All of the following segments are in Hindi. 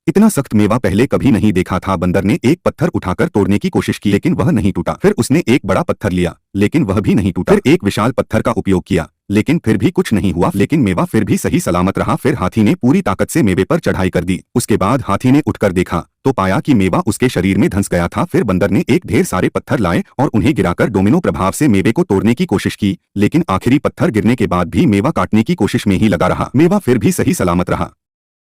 इतना सख्त मेवा पहले कभी नहीं देखा था। बंदर ने एक पत्थर उठाकर तोड़ने की कोशिश की, लेकिन वह नहीं टूटा। फिर उसने एक बड़ा पत्थर लिया, लेकिन वह भी नहीं टूटा। फिर एक विशाल पत्थर का उपयोग किया, लेकिन फिर भी कुछ नहीं हुआ। लेकिन मेवा फिर भी सही सलामत रहा। फिर हाथी ने पूरी ताकत से मेवे पर चढ़ाई कर दी। उसके बाद हाथी ने उठकर देखा तो पाया कि मेवा उसके शरीर में धंस गया था। फिर बंदर ने एक ढेर सारे पत्थर लाए और उन्हें गिराकर डोमिनो प्रभाव से मेवे को तोड़ने की कोशिश की, लेकिन आखिरी पत्थर गिरने के बाद भी मेवा काटने की कोशिश में ही लगा रहा। मेवा फिर भी सही सलामत रहा।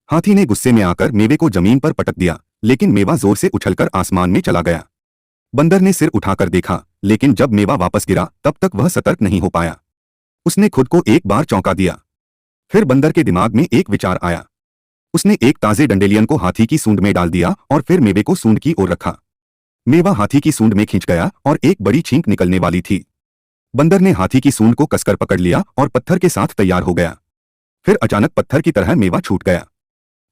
हाथी ने गुस्से में आकर मेवे को जमीन पर पटक दिया, लेकिन मेवा जोर से उछलकर आसमान में चला गया। बंदर ने सिर उठाकर देखा, लेकिन जब मेवा वापस गिरा तब तक वह सतर्क नहीं हो पाया। उसने खुद को एक बार चौंका दिया। फिर बंदर के दिमाग में एक विचार आया। उसने एक ताजे डंडेलियन को हाथी की सूंड में डाल दिया और फिर मेवे को सूंड की ओर रखा। मेवा हाथी की सूंड में खींच गया और एक बड़ी छींक निकलने वाली थी। बंदर ने हाथी की सूंड को कसकर पकड़ लिया और पत्थर के साथ तैयार हो गया। फिर अचानक पत्थर की तरह मेवा छूट गया।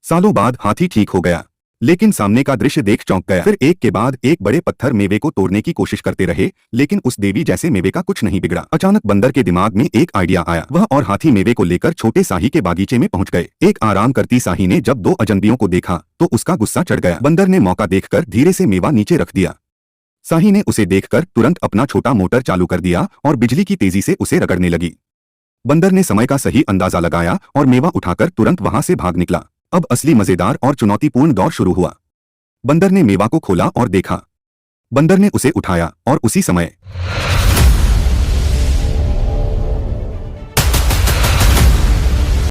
सालों बाद हाथी ठीक हो गया, लेकिन सामने का दृश्य देख चौंक गया। फिर एक के बाद एक बड़े पत्थर मेवे को तोड़ने की कोशिश करते रहे, लेकिन उस देवी जैसे मेवे का कुछ नहीं बिगड़ा। अचानक बंदर के दिमाग में एक आइडिया आया। वह और हाथी मेवे को लेकर छोटे साही के बागीचे में पहुंच गए। एक आराम करती साही ने जब दो अजनबियों को देखा तो उसका गुस्सा चढ़ गया। बंदर ने मौका देखकर धीरे से मेवा नीचे रख दिया। साही ने उसे देखकर तुरंत अपना छोटा मोटर चालू कर दिया और बिजली की तेजी से उसे रगड़ने लगी। बंदर ने समय का सही अंदाजा लगाया और मेवा उठाकर तुरंत वहां से भाग निकला। अब असली मजेदार और चुनौतीपूर्ण दौर शुरू हुआ। बंदर ने मेवा को खोला और देखा। बंदर ने उसे उठाया और उसी समय